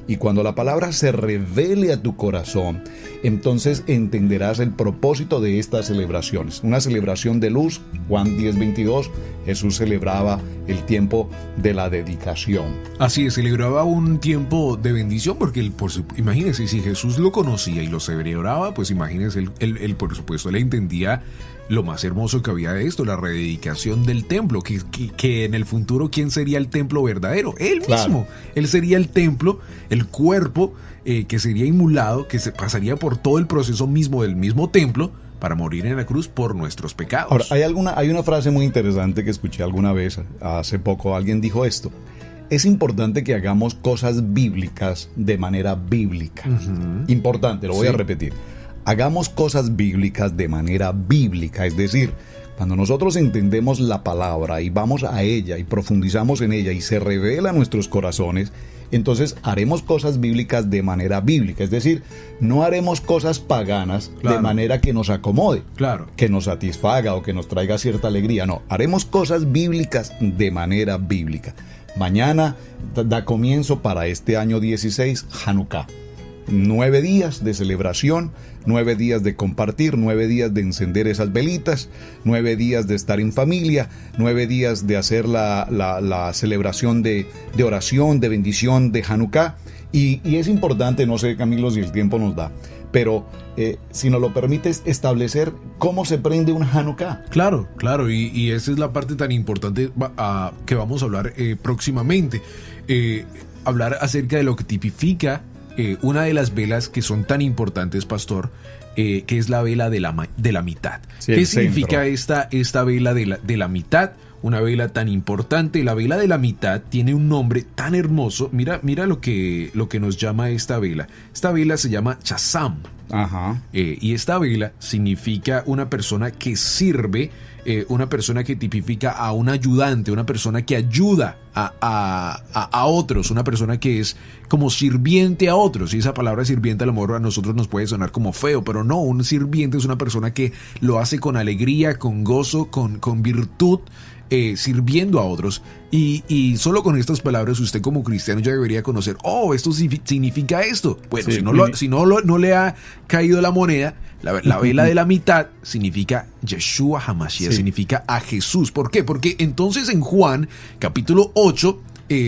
[SPEAKER 3] Y cuando la palabra se revele a tu corazón, entonces entenderás el propósito de estas celebraciones. Una celebración de luz, Juan 10:22, Jesús celebraba el tiempo de la dedicación.
[SPEAKER 2] Así es, celebraba un tiempo de bendición porque imagínense, si Jesús lo conocía y lo celebraba, pues imagínense, él por supuesto, él entendía lo más hermoso que había de esto, la rededicación del templo, que en el futuro, ¿quién sería el templo verdadero? Él mismo. Claro. Él sería el templo, el cuerpo que sería inmolado, que se pasaría por todo el proceso mismo del mismo templo para morir en la cruz por nuestros pecados.
[SPEAKER 3] Ahora, hay una frase muy interesante que escuché alguna vez, hace poco alguien dijo esto: es importante que hagamos cosas bíblicas de manera bíblica. Importante, lo voy a repetir. Hagamos cosas bíblicas de manera bíblica, es decir, cuando nosotros entendemos la palabra y vamos a ella y profundizamos en ella y se revela en nuestros corazones, entonces haremos cosas bíblicas de manera bíblica, es decir, no haremos cosas paganas de manera que nos acomode, que nos satisfaga o que nos traiga cierta alegría, no, haremos cosas bíblicas de manera bíblica. Mañana da comienzo para este año 16, Hanukkah. 9 días de celebración, 9 días de compartir, 9 días de encender esas velitas, 9 días de estar en familia, 9 días de hacer la celebración de oración, de bendición de Hanukkah. Y es importante, no sé, Camilo, si el tiempo nos da, pero si nos lo permites, establecer cómo se prende un Hanukkah.
[SPEAKER 2] Claro, y esa es la parte tan importante que vamos a hablar próximamente. Hablar acerca de lo que tipifica una de las velas que son tan importantes, pastor, que es la vela de la mitad. Sí, ¿qué significa esta vela de la mitad? Una vela tan importante. La vela de la mitad tiene un nombre tan hermoso. Mira lo que nos llama esta vela. Esta vela se llama Chazam.
[SPEAKER 3] Ajá.
[SPEAKER 2] Y esta vela significa una persona que sirve, una persona que tipifica a un ayudante, una persona que ayuda a otros, una persona que es como sirviente a otros. Y esa palabra sirviente a lo mejor a nosotros nos puede sonar como feo, pero no, un sirviente es una persona que lo hace con alegría, con gozo, con virtud, sirviendo a otros. Y solo con estas palabras usted como cristiano ya debería conocer, esto significa esto. Bueno, sí, no le ha caído la moneda, la vela de la mitad significa Yeshua HaMashiach, significa a Jesús. ¿Por qué? Porque entonces en Juan capítulo 8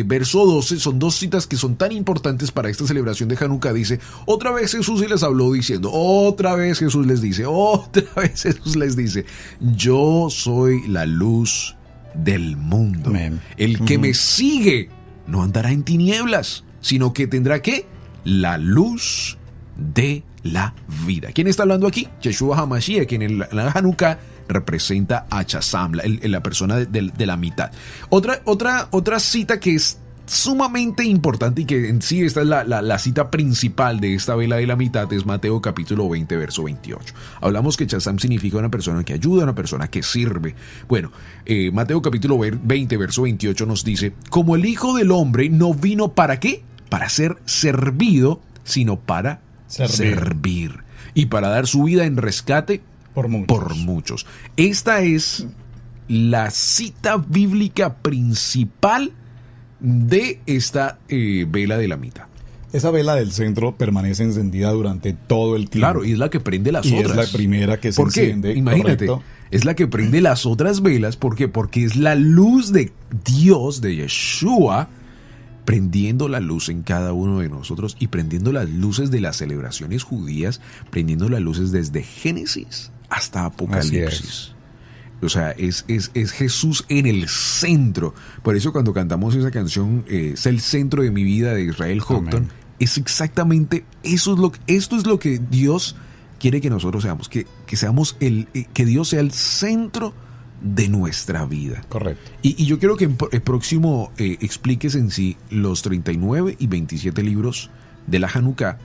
[SPEAKER 2] verso 12, son dos citas que son tan importantes para esta celebración de Hanukkah. Dice, otra vez Jesús les habló diciendo, otra vez Jesús les dice, yo soy la luz del mundo. Amén. El que me sigue no andará en tinieblas, sino que tendrá ¿qué? La luz de la vida. ¿Quién está hablando aquí? Yeshua HaMashiach, quien en la Hanukkah representa a Chazam, la persona de la mitad. Otra cita que es sumamente importante y que en sí esta es la cita principal de esta vela de la mitad es Mateo capítulo 20 verso 28. Hablamos que Chazam significa una persona que ayuda, una persona que sirve. Bueno, Mateo capítulo 20 verso 28 nos dice: como el Hijo del Hombre no vino ¿para qué? Para ser servido, sino para servir y para dar su vida en rescate por muchos. Esta es la cita bíblica principal de esta vela de la mitad.
[SPEAKER 3] Esa vela del centro permanece encendida durante todo el tiempo.
[SPEAKER 2] Claro, y es la que prende las otras.
[SPEAKER 3] Es la primera que se enciende.
[SPEAKER 2] Imagínate, correcto. Es la que prende las otras velas. ¿Por qué? Porque es la luz de Dios, de Yeshua, prendiendo la luz en cada uno de nosotros y prendiendo las luces de las celebraciones judías, prendiendo las luces desde Génesis hasta Apocalipsis. O sea, es Jesús en el centro. Por eso cuando cantamos esa canción, es el centro de mi vida, de Israel Houghton, es exactamente esto es lo que Dios quiere que nosotros seamos, que seamos que Dios sea el centro de nuestra vida.
[SPEAKER 3] Correcto.
[SPEAKER 2] Y yo quiero que el próximo expliques en sí los 39 y 27 libros de la Hanukkah,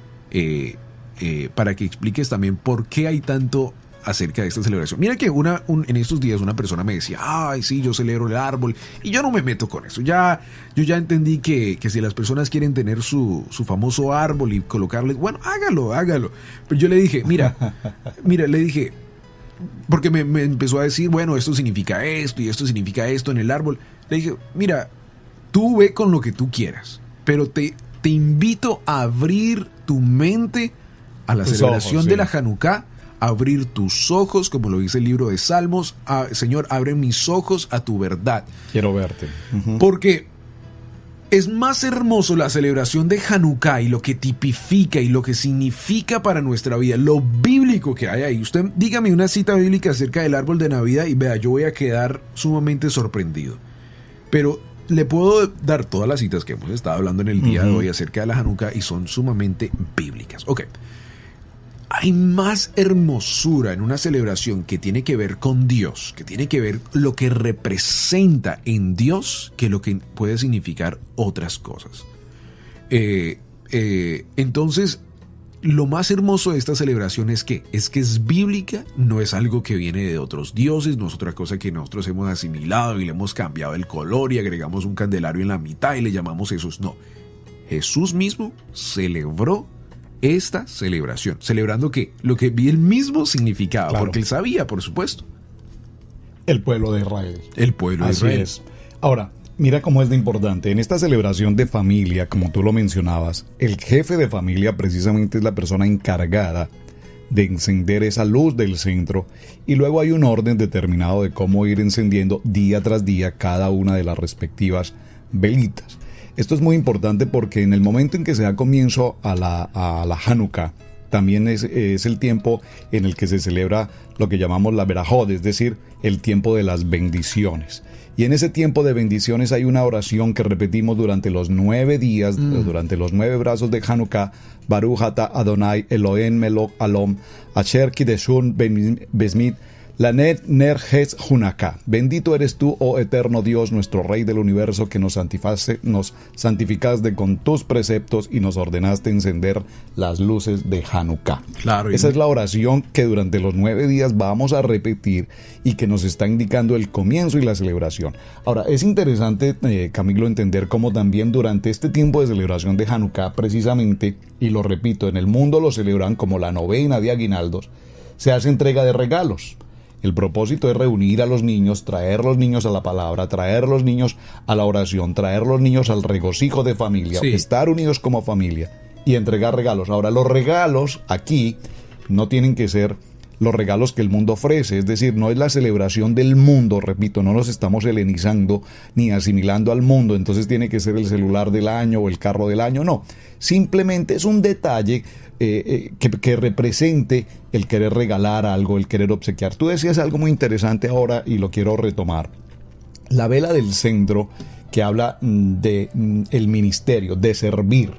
[SPEAKER 2] para que expliques también por qué hay tanto acerca de esta celebración. Mira que en estos días una persona me decía: ay, sí, yo celebro el árbol, y yo no me meto con eso. Yo ya entendí que si las personas quieren tener su famoso árbol y colocarle, bueno, hágalo. Pero yo le dije, mira, le dije, porque me empezó a decir, bueno, esto significa esto y esto significa esto en el árbol. Le dije, mira, tú ve con lo que tú quieras, pero te invito a abrir tu mente a la celebración de la Hanukkah, abrir tus ojos, como lo dice el libro de Salmos. Señor, abre mis ojos a tu verdad.
[SPEAKER 3] Quiero verte.
[SPEAKER 2] Porque es más hermoso la celebración de Hanukkah y lo que tipifica y lo que significa para nuestra vida, lo bíblico que hay ahí. Usted dígame una cita bíblica acerca del árbol de Navidad y vea, yo voy a quedar sumamente sorprendido. Pero le puedo dar todas las citas que hemos estado hablando en el día de hoy acerca de la Hanukkah y son sumamente bíblicas. Ok. Hay más hermosura en una celebración que tiene que ver con Dios, que tiene que ver lo que representa en Dios, que lo que puede significar otras cosas. Entonces, lo más hermoso de esta celebración es que es bíblica, no es algo que viene de otros dioses, no es otra cosa que nosotros hemos asimilado y le hemos cambiado el color y agregamos un candelario en la mitad y le llamamos Jesús. No, Jesús mismo celebró esta celebración, celebrando que lo que él mismo significaba, claro, porque él sabía, por supuesto.
[SPEAKER 3] El pueblo de Israel.
[SPEAKER 2] El pueblo de Israel.
[SPEAKER 3] Así es. Ahora, mira cómo es de importante. En esta celebración de familia, como tú lo mencionabas, el jefe de familia precisamente es la persona encargada de encender esa luz del centro, y luego hay un orden determinado de cómo ir encendiendo día tras día cada una de las respectivas velitas. Esto es muy importante porque en el momento en que se da comienzo a la Hanukkah, también es el tiempo en el que se celebra lo que llamamos la Berajot, es decir, el tiempo de las bendiciones. Y en ese tiempo de bendiciones hay una oración que repetimos durante los 9 días, durante los 9 brazos de Hanukkah: Baruch ata Adonai Elohim melech Alom, Asher kideshun besmit Lanet ner hes Hanukkah. Bendito eres tú, oh eterno Dios, nuestro Rey del universo, que nos santificaste con tus preceptos y nos ordenaste encender las luces de Hanukkah.
[SPEAKER 2] Claro,
[SPEAKER 3] esa es la oración que durante los 9 días vamos a repetir y que nos está indicando el comienzo y la celebración. Ahora, es interesante, Camilo, entender cómo también durante este tiempo de celebración de Hanukkah, precisamente, y lo repito, en el mundo lo celebran como la novena de aguinaldos, se hace entrega de regalos. El propósito es reunir a los niños, traer los niños a la palabra, traer los niños a la oración, traer los niños al regocijo de familia, estar unidos como familia y entregar regalos. Ahora, los regalos aquí no tienen que ser los regalos que el mundo ofrece, es decir, no es la celebración del mundo, repito, no nos estamos helenizando ni asimilando al mundo, entonces tiene que ser el celular del año o el carro del año, no, simplemente es un detalle que represente el querer regalar algo, el querer obsequiar. Tú decías algo muy interesante ahora y lo quiero retomar. La vela del centro que habla de el ministerio, de servir,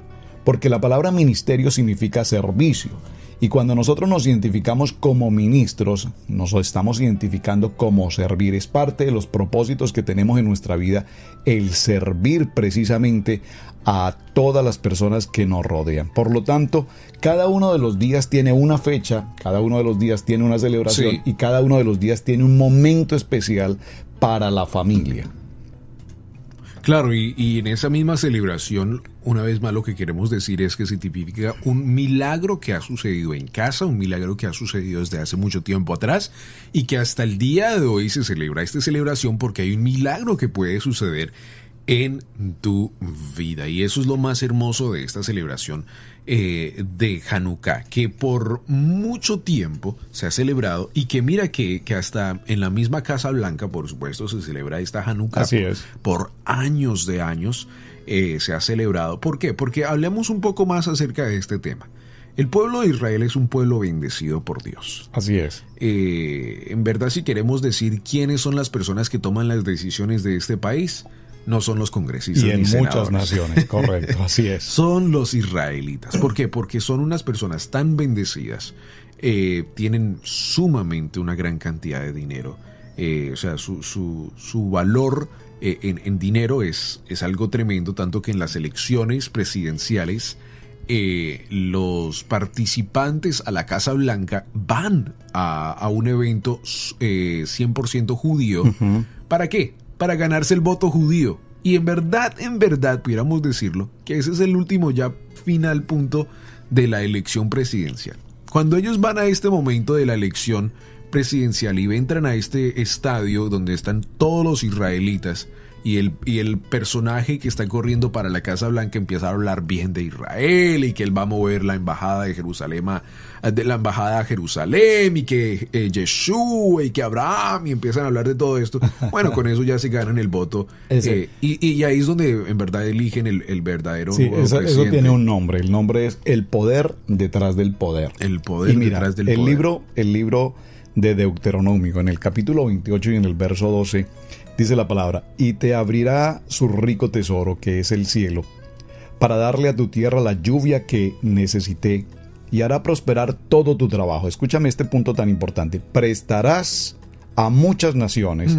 [SPEAKER 3] porque la palabra ministerio significa servicio. Y cuando nosotros nos identificamos como ministros, nos estamos identificando como servir. Es parte de los propósitos que tenemos en nuestra vida, el servir precisamente a todas las personas que nos rodean. Por lo tanto, cada uno de los días tiene una fecha, cada uno de los días tiene una celebración, y cada uno de los días tiene un momento especial para la familia.
[SPEAKER 2] Claro, y en esa misma celebración, una vez más lo que queremos decir es que se tipifica un milagro que ha sucedido en casa, un milagro que ha sucedido desde hace mucho tiempo atrás y que hasta el día de hoy se celebra esta celebración porque hay un milagro que puede suceder en tu vida. Y eso es lo más hermoso de esta celebración de Hanukkah, que por mucho tiempo se ha celebrado y que mira que hasta en la misma Casa Blanca, por supuesto, se celebra esta Hanukkah.
[SPEAKER 3] Así es.
[SPEAKER 2] Por años de años se ha celebrado. ¿Por qué? Porque hablemos un poco más acerca de este tema. El pueblo de Israel es un pueblo bendecido por Dios.
[SPEAKER 3] Así es.
[SPEAKER 2] En verdad, si queremos decir quiénes son las personas que toman las decisiones de este país, no son los congresistas
[SPEAKER 3] y en
[SPEAKER 2] ni
[SPEAKER 3] muchas
[SPEAKER 2] senadores.
[SPEAKER 3] Naciones, correcto, así es.
[SPEAKER 2] Son los israelitas. ¿Por qué? Porque son unas personas tan bendecidas, tienen sumamente una gran cantidad de dinero. O sea, su valor en dinero es algo tremendo, tanto que en las elecciones presidenciales los participantes a la Casa Blanca van a un evento 100% judío.
[SPEAKER 3] Uh-huh.
[SPEAKER 2] ¿Para qué? Para ganarse el voto judío. Y en verdad, pudiéramos decirlo, que ese es el último ya final punto de la elección presidencial. Cuando ellos van a este momento de la elección presidencial y entran a este estadio donde están todos los israelitas, y el personaje que está corriendo para la Casa Blanca empieza a hablar bien de Israel y que él va a mover la embajada de Jerusalén a Jerusalén, y que Yeshua y que Abraham, y empiezan a hablar de todo esto. Bueno, con eso ya se ganan el voto. Y ahí es donde en verdad eligen el verdadero presidente.
[SPEAKER 3] Eso tiene un nombre. El nombre es el poder detrás del poder.
[SPEAKER 2] El poder detrás del poder.
[SPEAKER 3] El libro de Deuteronomio, en el capítulo 28 y en el verso 12, dice la palabra: y te abrirá su rico tesoro, que es el cielo, para darle a tu tierra la lluvia que necesité, y hará prosperar todo tu trabajo. Escúchame este punto tan importante: prestarás a muchas naciones,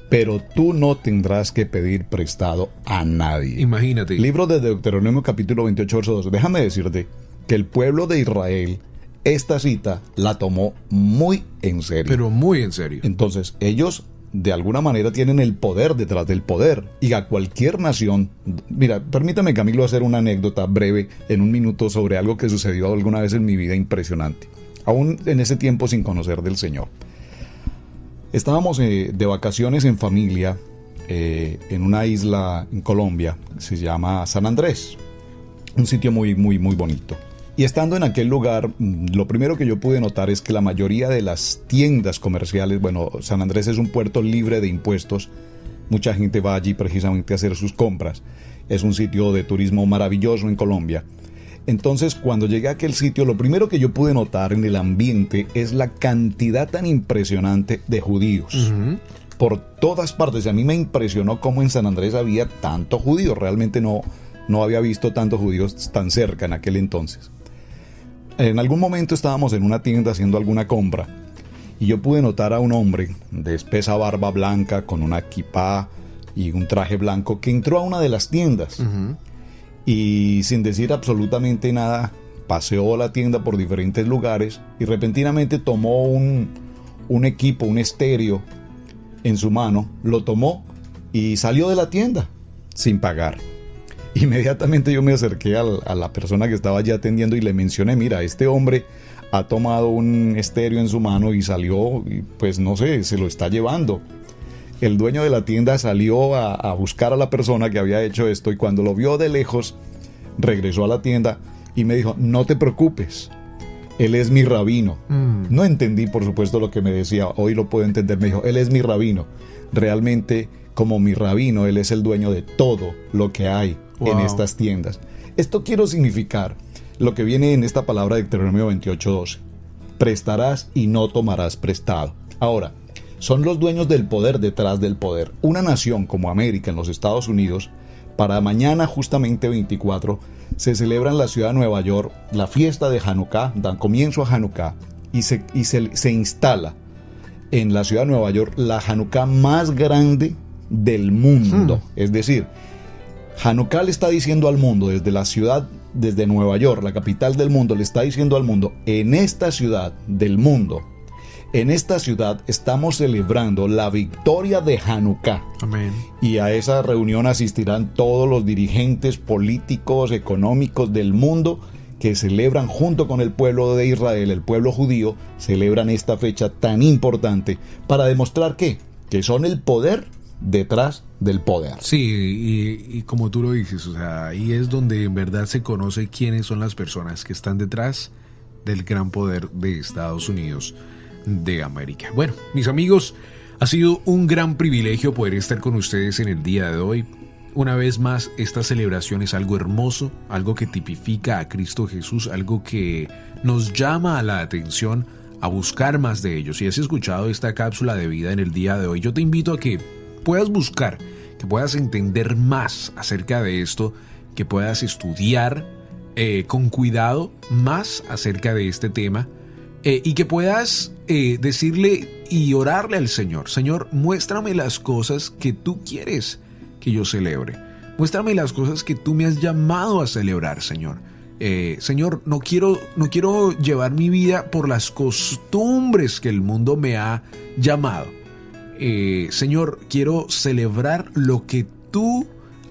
[SPEAKER 3] pero tú no tendrás que pedir prestado a nadie.
[SPEAKER 2] Imagínate.
[SPEAKER 3] Libro de Deuteronomio capítulo 28, verso 12. Déjame decirte que el pueblo de Israel esta cita la tomó muy en serio.
[SPEAKER 2] Pero muy en serio.
[SPEAKER 3] Entonces, ellos de alguna manera tienen el poder detrás del poder. Y a cualquier nación... Mira, permítame, Camilo, hacer una anécdota breve en un minuto sobre algo que sucedió alguna vez en mi vida impresionante. Aún en ese tiempo sin conocer del Señor. Estábamos de vacaciones en familia en una isla en Colombia. Se llama San Andrés. Un sitio muy, muy, muy bonito. Y estando en aquel lugar, lo primero que yo pude notar es que la mayoría de las tiendas comerciales, bueno, San Andrés es un puerto libre de impuestos, mucha gente va allí precisamente a hacer sus compras, es un sitio de turismo maravilloso en Colombia. Entonces, cuando llegué a aquel sitio, lo primero que yo pude notar en el ambiente es la cantidad tan impresionante de judíos. Uh-huh. Por todas partes. A mí me impresionó cómo en San Andrés había tantos judíos, realmente no había visto tantos judíos tan cerca en aquel entonces. En algún momento estábamos en una tienda haciendo alguna compra y yo pude notar a un hombre de espesa barba blanca con una kipá y un traje blanco que entró a una de las tiendas. Uh-huh. Y sin decir absolutamente nada paseó la tienda por diferentes lugares y repentinamente tomó un equipo, un estéreo en su mano, lo tomó y salió de la tienda sin pagar. Inmediatamente yo me acerqué a la persona que estaba allí atendiendo y le mencioné: mira, este hombre ha tomado un estéreo en su mano y salió, y pues no sé, se lo está llevando. El dueño de la tienda salió a buscar a la persona que había hecho esto, y cuando lo vio de lejos, regresó a la tienda y me dijo: no te preocupes, él es mi rabino. No entendí, por supuesto, lo que me decía. Hoy lo puedo entender. Me dijo: él es mi rabino. Realmente, como mi rabino, él es el dueño de todo lo que hay en estas tiendas. Esto quiero significar lo que viene en esta palabra de Deuteronomio 28:12. Prestarás y no tomarás prestado. Ahora, son los dueños del poder detrás del poder. Una nación como América, en los Estados Unidos, para mañana, justamente 24, se celebra en la ciudad de Nueva York la fiesta de Hanukkah, dan comienzo a Hanukkah, y se instala en la ciudad de Nueva York la Hanukkah más grande del mundo. Es decir, Hanukkah le está diciendo al mundo, desde la ciudad, desde Nueva York, la capital del mundo, le está diciendo al mundo, en esta ciudad del mundo, en esta ciudad estamos celebrando la victoria de Hanukkah.
[SPEAKER 2] Amén.
[SPEAKER 3] Y a esa reunión asistirán todos los dirigentes políticos, económicos del mundo que celebran junto con el pueblo de Israel, el pueblo judío, celebran esta fecha tan importante para demostrar que son el poder detrás del poder.
[SPEAKER 2] Sí, y como tú lo dices, o sea, ahí es donde en verdad se conoce quiénes son las personas que están detrás del gran poder de Estados Unidos de América. Bueno, mis amigos, ha sido un gran privilegio poder estar con ustedes en el día de hoy. Una vez más, esta celebración es algo hermoso, algo que tipifica a Cristo Jesús, algo que nos llama a la atención a buscar más de ellos. Si has escuchado esta cápsula de vida en el día de hoy, yo te invito a que puedas buscar, que puedas entender más acerca de esto, que puedas estudiar con cuidado más acerca de este tema y que puedas decirle y orarle al Señor. Señor, muéstrame las cosas que tú quieres que yo celebre. Muéstrame las cosas que tú me has llamado a celebrar, Señor. Señor, no quiero llevar mi vida por las costumbres que el mundo me ha llamado. Señor, quiero celebrar lo que tú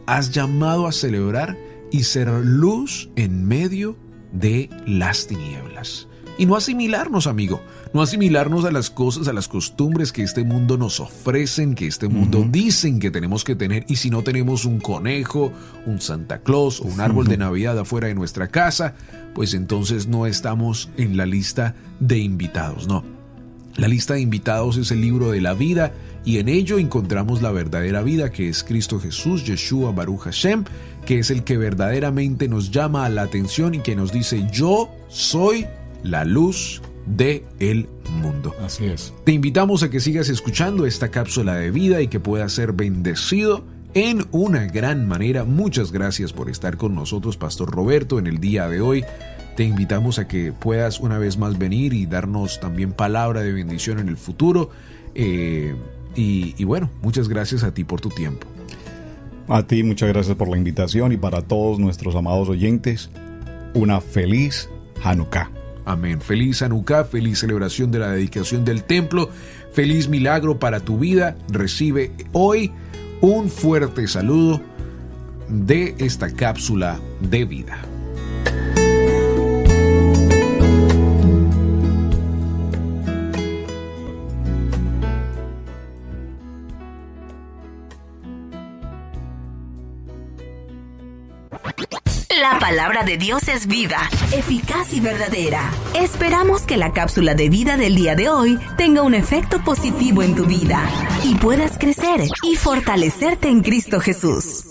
[SPEAKER 2] has llamado a celebrar y ser luz en medio de las tinieblas. Y no asimilarnos, amigo, no asimilarnos a las cosas, a las costumbres que este mundo nos ofrecen, que este mundo dicen que tenemos que tener. Y si no tenemos un conejo, un Santa Claus o un árbol de Navidad afuera de nuestra casa, pues entonces no estamos en la lista de invitados, no. La lista de invitados es el libro de la vida y en ello encontramos la verdadera vida, que es Cristo Jesús, Yeshua Baruch Hashem, que es el que verdaderamente nos llama a la atención y que nos dice: yo soy la luz del mundo.
[SPEAKER 3] Así es.
[SPEAKER 2] Te invitamos a que sigas escuchando esta cápsula de vida y que puedas ser bendecido en una gran manera. Muchas gracias por estar con nosotros, Pastor Roberto, en el día de hoy. Te invitamos a que puedas una vez más venir y darnos también palabra de bendición en el futuro. Y bueno, muchas gracias a ti por tu tiempo.
[SPEAKER 3] A ti, muchas gracias por la invitación, y para todos nuestros amados oyentes, una feliz Hanukkah.
[SPEAKER 2] Amén. Feliz Hanukkah, feliz celebración de la dedicación del templo, feliz milagro para tu vida. Recibe hoy un fuerte saludo de esta cápsula de vida.
[SPEAKER 1] La palabra de Dios es viva, eficaz y verdadera. Esperamos que la cápsula de vida del día de hoy tenga un efecto positivo en tu vida y puedas crecer y fortalecerte en Cristo Jesús.